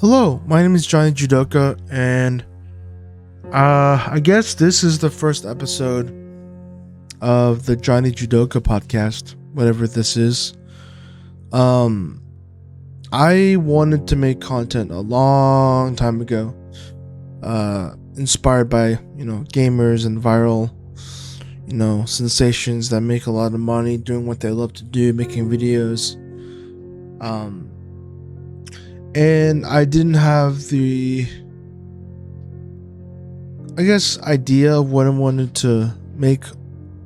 Hello, my name is Johnny Judoka, and I guess this is the first episode of the Johnny Judoka podcast, whatever this is. Um, I wanted to make content a long time ago, inspired by gamers and viral sensations that make a lot of money doing what they love to do, making videos. Um, and I didn't have the, I guess, idea of what I wanted to make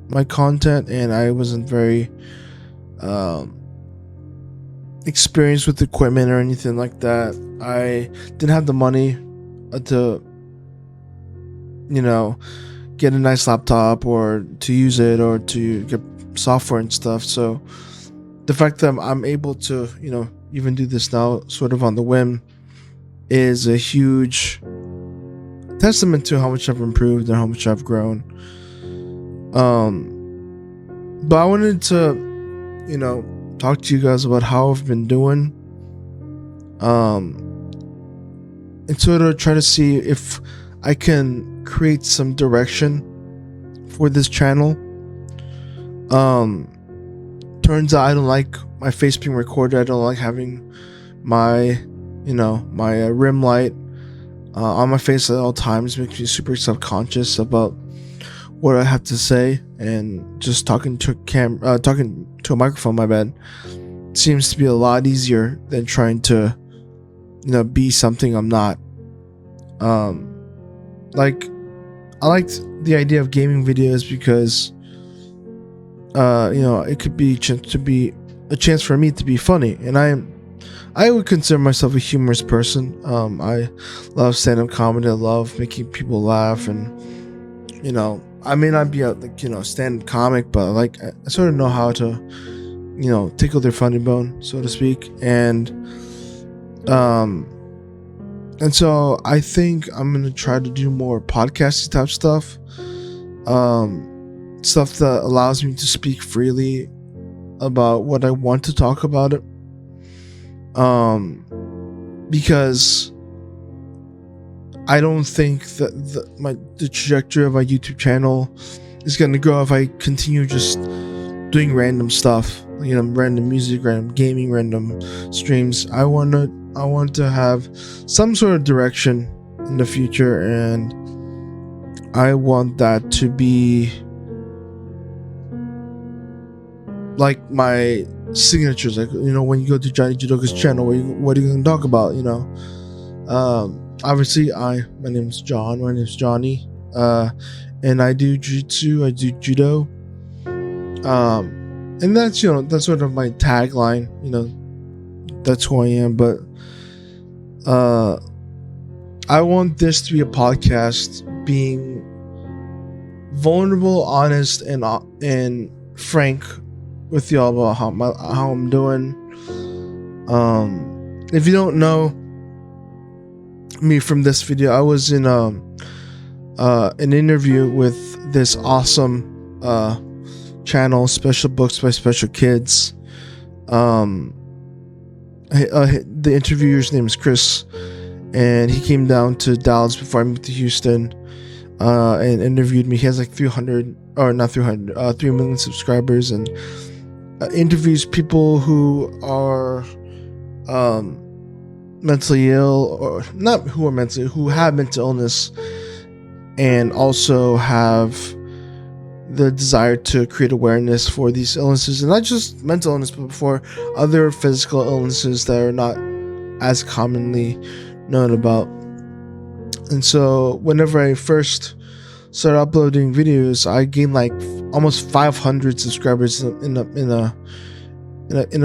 my content, and I wasn't very experienced with equipment or anything like that. I didn't have the money to, get a nice laptop or to use it or to get software and stuff. So the fact that I'm able to, even do this now sort of on the whim is a huge testament to how much I've improved and how much I've grown. But I wanted to, talk to you guys about how I've been doing. And sort of try to see if I can create some direction for this channel. Turns out I don't like my face being recorded. I don't like having my rim light on my face at all times. It makes me super self-conscious about what I have to say, and just talking to a microphone, my bad, seems to be a lot easier than trying to be something I'm not. Like, I liked the idea of gaming videos because it could be a chance for me to be funny, and I would consider myself a humorous person. I love stand-up comedy. I love making people laugh, and I may not be a stand-up comic, but I sort of know how to tickle their funny bone, so to speak. And so I think I'm gonna try to do more podcasty type stuff, stuff that allows me to speak freely about what I want to talk about it. Because I don't think that the trajectory of my YouTube channel is gonna grow if I continue just doing random stuff, random music, random gaming, random streams. I want to have some sort of direction in the future, and I want that to be like my signatures. Like, when you go to Johnny Judoka's channel, what are you going to talk about? Obviously, my name is John. My name is Johnny, and I do jiu-jitsu. I do judo. And that's that's sort of my tagline. That's who I am. But I want this to be a podcast being vulnerable, honest, and frank with y'all about how I'm doing. If you don't know me from this video, I was in an interview with this awesome channel, Special Books by Special Kids. The interviewer's name is Chris, and he came down to Dallas before I moved to Houston, and interviewed me. He has like 3 million subscribers, and interviews people who are mentally ill, or not who have mental illness, and also have the desire to create awareness for these illnesses, and not just mental illness, but for other physical illnesses that are not as commonly known about. And so whenever I first started uploading videos, I gained like almost 500 subscribers in a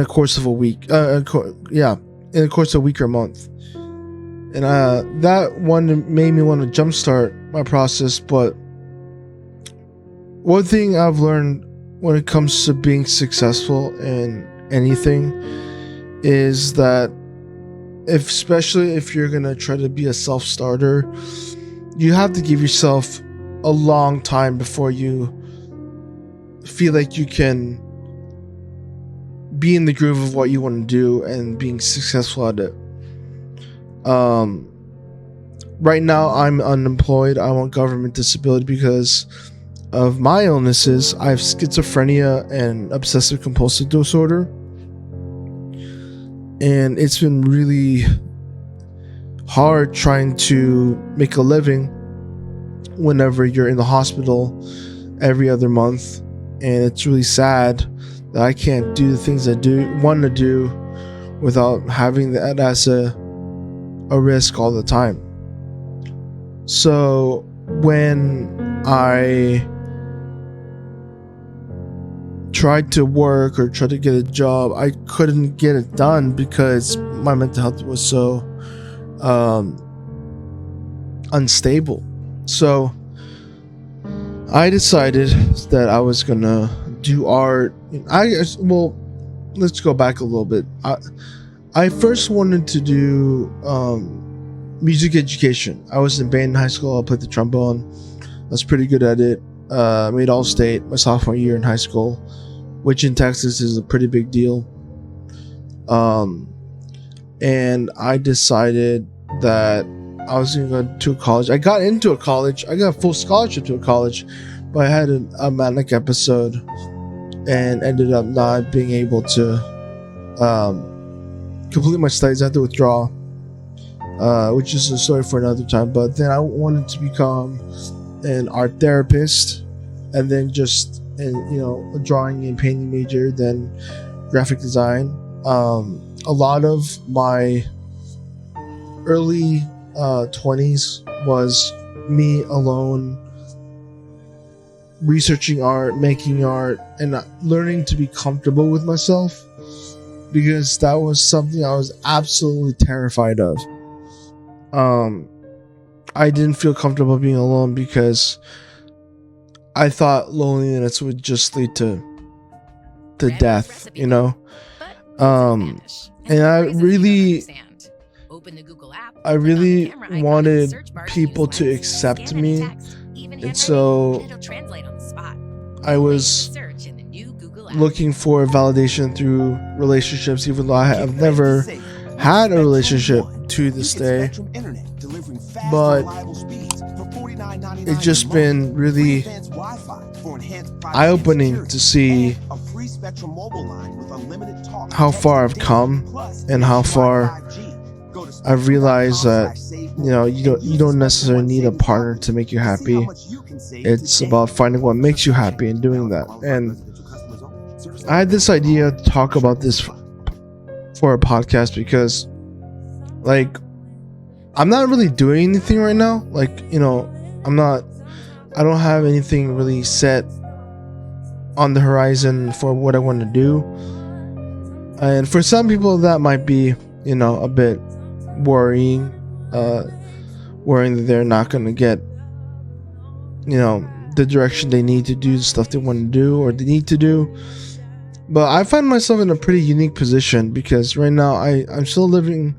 course of a week. In a course of a week or a month. And that one made me want to jumpstart my process. But one thing I've learned when it comes to being successful in anything is that especially if you're gonna try to be a self-starter, you have to give yourself a long time before you feel like you can be in the groove of what you want to do and being successful at it. Um, right now, I'm unemployed. I'm on government disability because of my illnesses. I have schizophrenia and obsessive compulsive disorder. And it's been really hard trying to make a living whenever you're in the hospital every other month. And it's really sad that I can't do the things I want to do without having that as a risk all the time. So when I tried to work or tried to get a job, I couldn't get it done because my mental health was so unstable. So I decided that I was gonna do art. Well, let's go back a little bit. I first wanted to do music education. I was in band in high school. I played the trombone. I was pretty good at it. Made all state my sophomore year in high school, which in Texas is a pretty big deal. And I decided that I was going to go to college. I got into a college. I got a full scholarship to a college, but I had a manic episode and ended up not being able to complete my studies. I had to withdraw, which is a story for another time. But then I wanted to become an art therapist, and then a drawing and painting major, then graphic design. A lot of my early 20s was me alone researching art, making art, and learning to be comfortable with myself, because that was something I was absolutely terrified of. I didn't feel comfortable being alone because I thought loneliness would just lead to death, and I really wanted people to accept me, and so I was looking for validation through relationships, even though I have never had a relationship to this day. But it's just been really eye-opening to see how far I've come and how far I've realized that you don't necessarily need a partner to make you happy. It's about finding what makes you happy and doing that. And I had this idea to talk about this for a podcast because, I'm not really doing anything right now. I don't have anything really set on the horizon for what I want to do. And for some people that might be, a bit worrying that they're not going to get, the direction they need to do the stuff they want to do or they need to do. But I find myself in a pretty unique position because right now I'm still living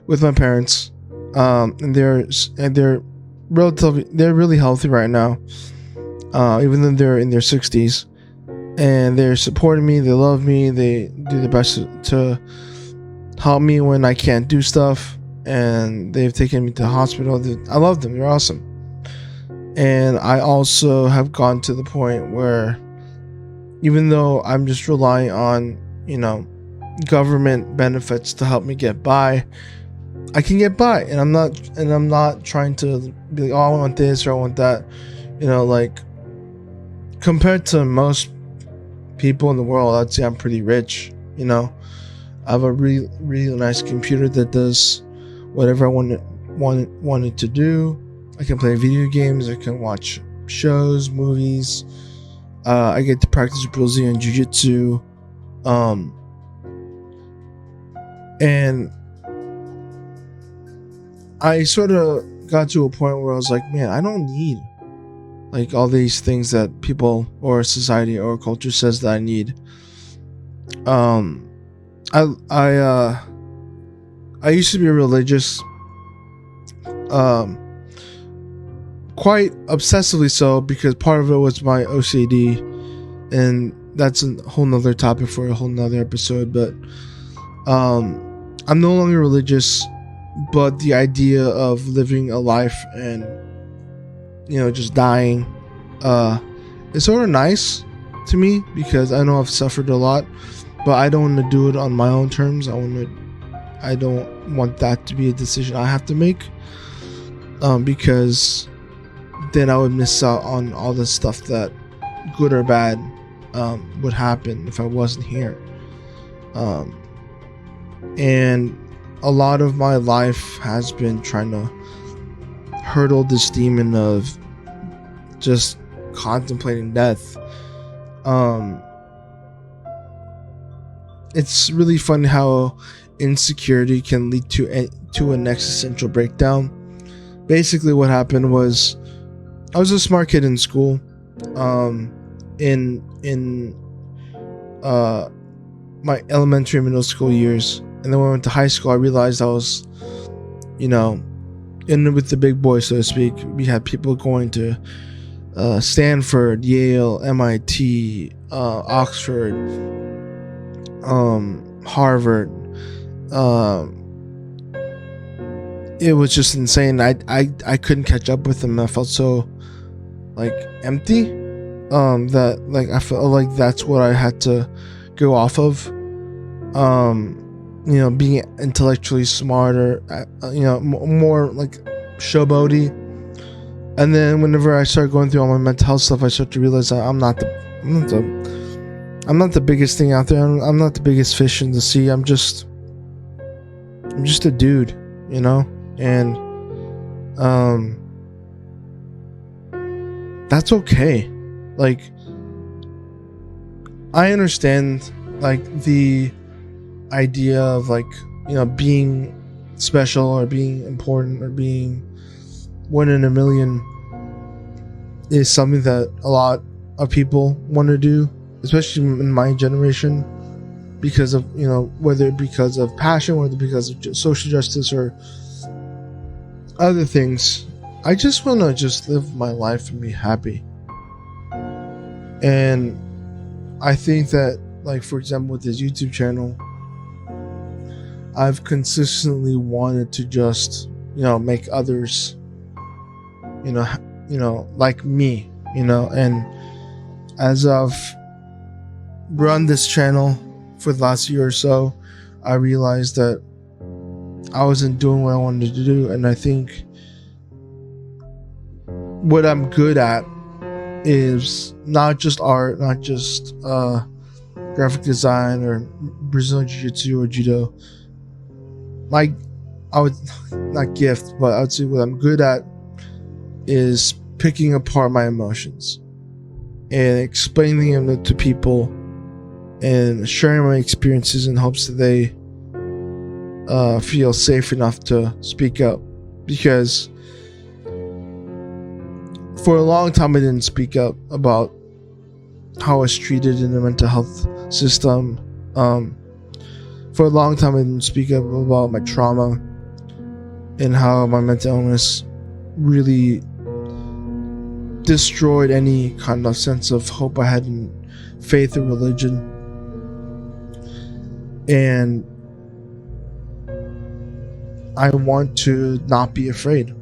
with my parents, and they're really healthy right now, even though they're in their 60s, and they're supporting me. They love me. They do their best to help me when I can't do stuff, and they've taken me to the hospital. I love them. They're awesome. And I also have gone to the point where, even though I'm just relying on, government benefits to help me get by, I can get by, and I'm not trying to be like, oh, I want this or I want that, compared to most people in the world, I'd say I'm pretty rich. I have a really, really nice computer that does whatever I want it to do. I can play video games. I can watch shows, movies. I get to practice Brazilian Jiu-Jitsu. And I sort of got to a point where I was like, man, I don't need all these things that people or society or culture says that I need. I used to be religious, quite obsessively so, because part of it was my OCD, and that's a whole nother topic for a whole nother episode. But I'm no longer religious, but the idea of living a life and just dying is sort of nice to me, because I know I've suffered a lot, but I don't want to do it on my own terms. I don't want that to be a decision I have to make, because then I would miss out on all the stuff that, good or bad, would happen if I wasn't here. And a lot of my life has been trying to hurdle this demon of just contemplating death. It's really funny how insecurity can lead to an existential breakdown. Basically, what happened was I was a smart kid in school. In my elementary and middle school years, and then when I went to high school, I realized I was, in with the big boys, so to speak. We had people going to Stanford, Yale, MIT, Oxford, Harvard. It was just insane. I couldn't catch up with them. I felt so empty. That I felt like that's what I had to go off of. Being intellectually smarter, more showboaty. And then whenever I started going through all my mental health stuff, I started to realize that I'm not the biggest thing out there. I'm not the biggest fish in the sea. I'm just a dude, and that's okay. I understand the idea of being special or being important or being one in a million is something that a lot of people want to do, especially in my generation, because of whether because of passion, whether because of social justice or other things. I just want to just live my life and be happy. And I think that, for example, with this YouTube channel, I've consistently wanted to just, make others, like me, and as I've run this channel for the last year or so, I realized that I wasn't doing what I wanted to do. And I think what I'm good at is not just art, not just graphic design or Brazilian Jiu-Jitsu or Judo. I would not gift, but I would say what I'm good at is picking apart my emotions and explaining them to people and sharing my experiences in hopes that they feel safe enough to speak up. Because for a long time I didn't speak up about how I was treated in the mental health system. For a long time I didn't speak up about my trauma and how my mental illness really destroyed any kind of sense of hope I had in faith or religion. And I want to not be afraid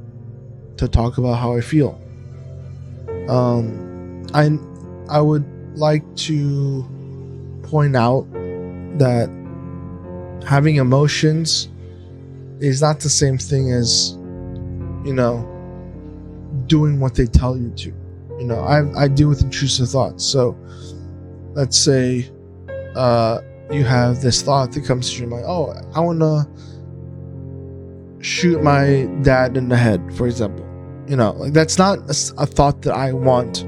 to talk about how I feel. I would like to point out that having emotions is not the same thing as, doing what they tell you to. I deal with intrusive thoughts. So let's say you have this thought that comes to your mind. Oh, I want to shoot my dad in the head, for example. That's not a thought that I want,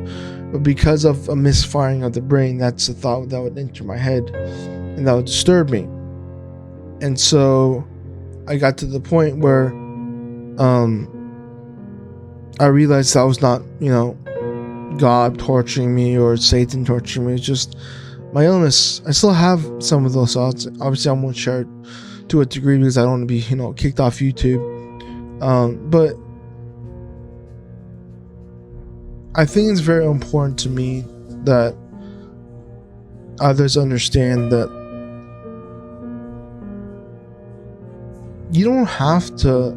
but because of a misfiring of the brain, that's a thought that would enter my head and that would disturb me. And so I got to the point where I realized that was not, God torturing me or Satan torturing me. It's just my illness. I still have some of those thoughts. Obviously, I won't share it to a degree because I don't want to be, kicked off YouTube. But I think it's very important to me that others understand that you don't have to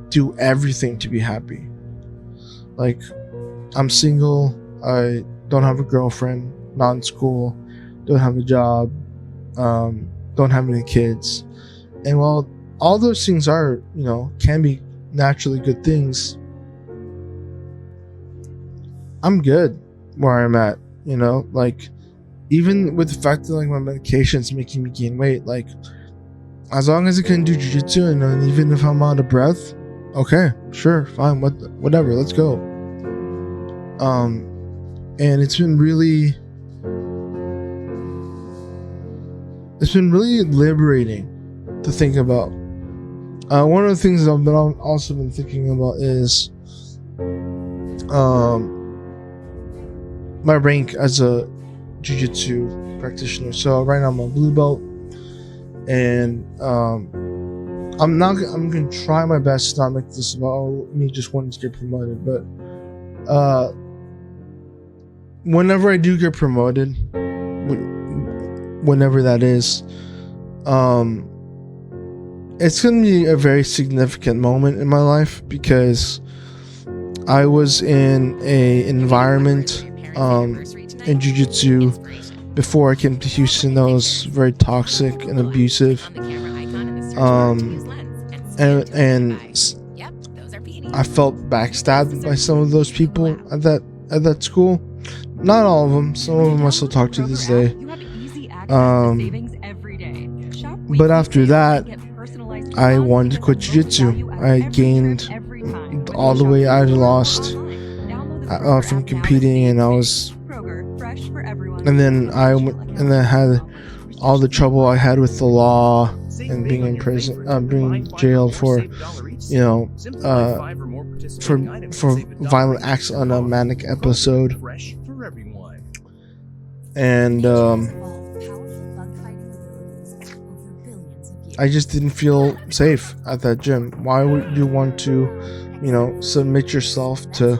do everything to be happy. Like, I'm single, I don't have a girlfriend, not in school, don't have a job, don't have any kids. And while all those things are, can be naturally good things, I'm good where I'm at, like, even with the fact that like my medication's making me gain weight, like, as long as I can do jiu-jitsu, and even if I'm out of breath, okay, sure, fine, whatever, let's go. And it's been really liberating to think about. One of the things that I've also been thinking about is my rank as a jiu-jitsu practitioner. So right now I'm a blue belt, and I'm gonna try my best to not make this about me just wanting to get promoted, but whenever I do get promoted, whenever that is, it's gonna be a very significant moment in my life, because I was in a environment in jiu-jitsu before I came to Houston that was very toxic and abusive, and I felt backstabbed by some of those people at that school. Not all of them. Some of them I still talk to this day. But after that, I wanted to quit jiu-jitsu. I gained all the weight I had lost from competing, and then I had all the trouble I had with the law and being in prison, being jailed for, for violent acts on a manic episode. And I just didn't feel safe at that gym. Why would you want to, submit yourself to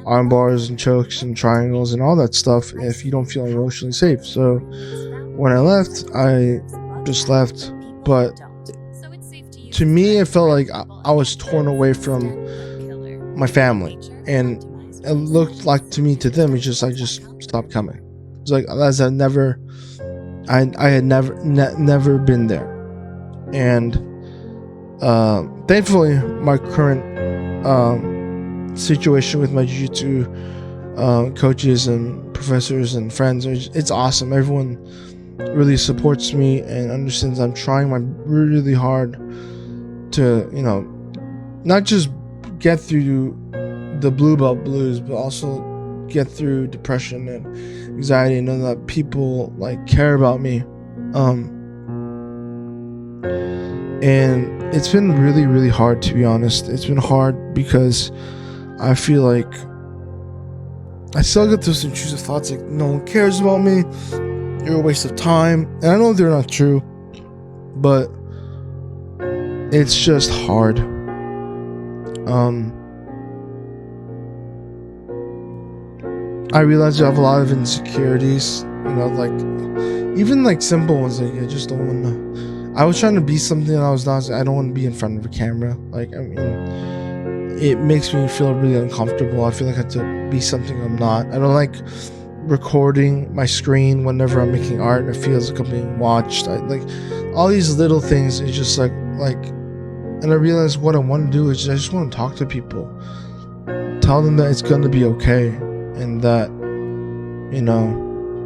arm bars and chokes and triangles and all that stuff if you don't feel emotionally safe? So when I left, I just left. But to me, it felt like I was torn away from my family, and it looked like to me, to them, I just stopped coming. It's like, as I had never been there. And thankfully, my current situation with my jiu-jitsu coaches and professors and friends, it's awesome. Everyone really supports me and understands I'm trying my really hard to, not just get through the blue belt blues, but also get through depression and anxiety, and know that people like care about me. And it's been really, really hard, to be honest. It's been hard because I feel like I still get those intrusive thoughts like, no one cares about me, you're a waste of time. And I know they're not true, but it's just hard. I realize I have a lot of insecurities, like even like simple ones, like I just don't want to. I was trying to be something I was not. I don't want to be in front of a camera. Like, I mean, it makes me feel really uncomfortable. I feel like I have to be something I'm not. I don't like recording my screen whenever I'm making art. It feels like I'm being watched. I like all these little things. It's just like, and I realized what I want to do is I just want to talk to people, tell them that it's gonna be okay, and that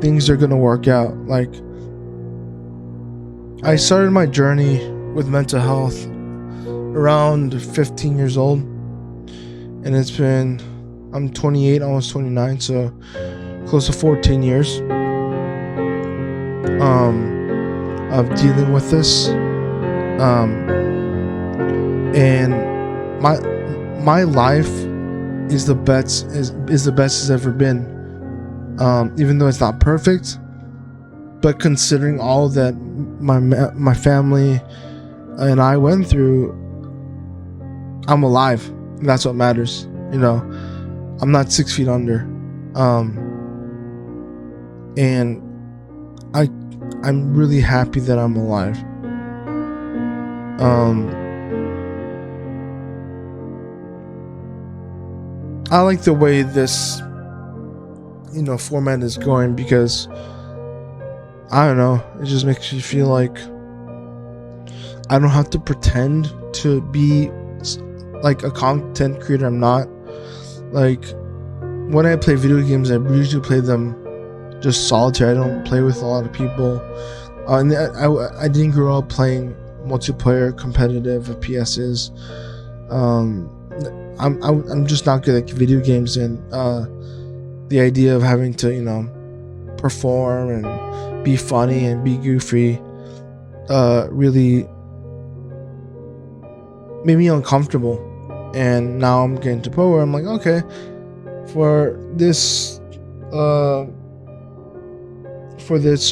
things are gonna work out. Like, I started my journey with mental health around 15 years old, and I'm 28, almost 29, so close to 14 years of dealing with this, and my life is the best it's ever been, even though it's not perfect. But considering all that my family and I went through, I'm alive. And that's what matters. I'm not 6 feet under. And I'm really happy that I'm alive. I like the way this, format is going, because I don't know, it just makes me feel like I don't have to pretend to be like a content creator. I'm not. Like, when I play video games, I usually play them just solitaire. I don't play with a lot of people. And I didn't grow up playing multiplayer competitive PSs. I'm just not good at video games, and the idea of having to perform and be funny and be goofy really made me uncomfortable. And now I'm getting to the point where I'm like, okay, for this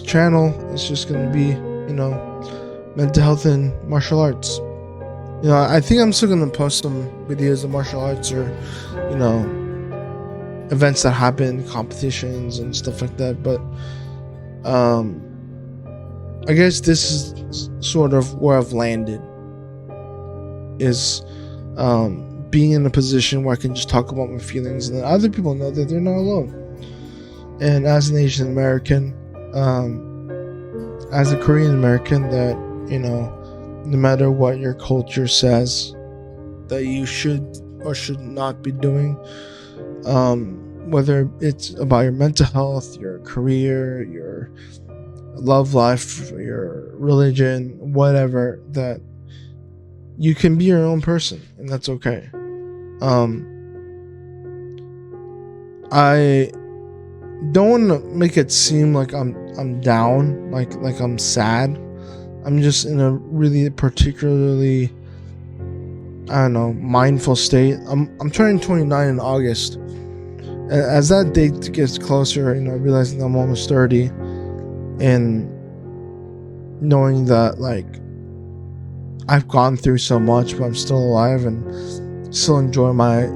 channel, it's just gonna be mental health and martial arts. I think I'm still gonna post some videos of martial arts, or events that happen, competitions and stuff like that. But I guess this is sort of where I've landed, is being in a position where I can just talk about my feelings, and then other people know that they're not alone. And as an Asian American, as a Korean American, that no matter what your culture says that you should or should not be doing, whether it's about your mental health, your career, your love life, your religion, whatever, that you can be your own person, and that's okay. I don't want to make it seem like I'm down, like I'm sad. I'm just in a really particularly, I don't know, mindful state. I'm turning 29 in August, and as that date gets closer, realizing I'm almost 30, and knowing that like I've gone through so much, but I'm still alive and still enjoy my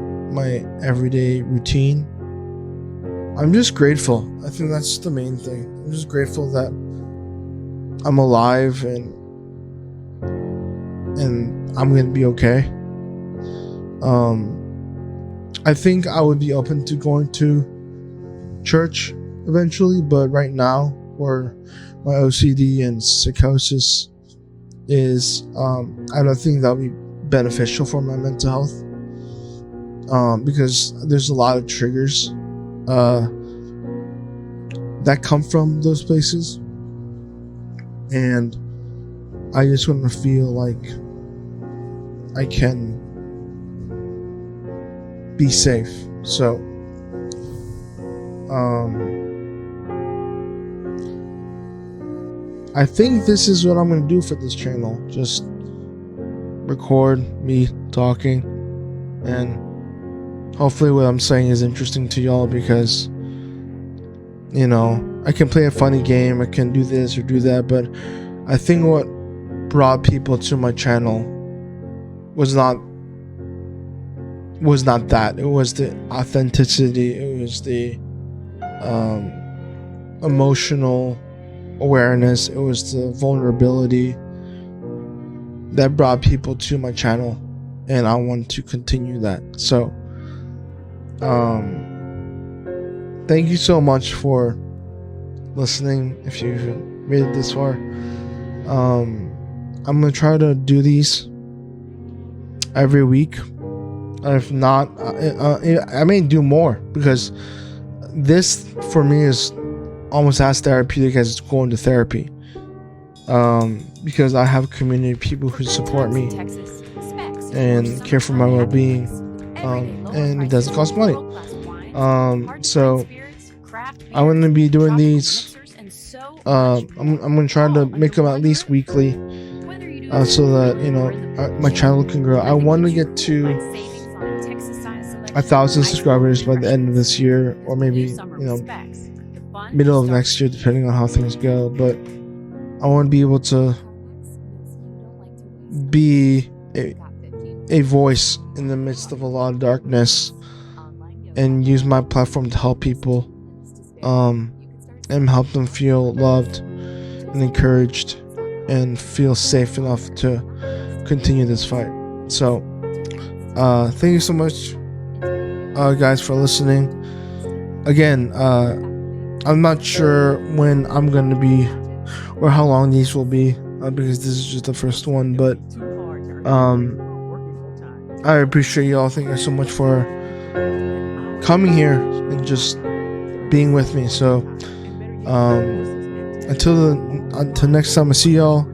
everyday routine. I'm just grateful. I think that's the main thing. I'm just grateful that I'm alive, and I'm gonna be okay. I think I would be open to going to church eventually, but right now, where my OCD and psychosis is, I don't think that would be beneficial for my mental health, because there's a lot of triggers that come from those places, and I just want to feel like I can be safe. So I think this is what I'm going to do for this channel. Just record me talking, and hopefully what I'm saying is interesting to y'all, because I can play a funny game, I can do this or do that, but I think what brought people to my channel was not that. It was the authenticity, it was the emotional awareness, it was the vulnerability that brought people to my channel, and I want to continue that. So thank you so much for listening. If you made it this far, I'm gonna try to do these every week. If not, I may do more, because this for me is almost as therapeutic as going to therapy, because I have a community of people who support me and care for my well-being, and it doesn't cost money. So I'm going to be doing these. I'm going to try to make them at least weekly, so that my channel can grow. I want to get to 1,000 subscribers by the end of this year, or maybe middle of next year, depending on how things go. But I want to be able to be a voice in the midst of a lot of darkness, and use my platform to help people, and help them feel loved and encouraged and feel safe enough to continue this fight. So thank you so much guys, for listening. Again, I'm not sure when I'm going to be or how long these will be, because this is just the first one. But I appreciate y'all. Thank you so much for coming here and just being with me. So until next time I see y'all,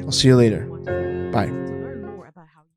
I'll see you later.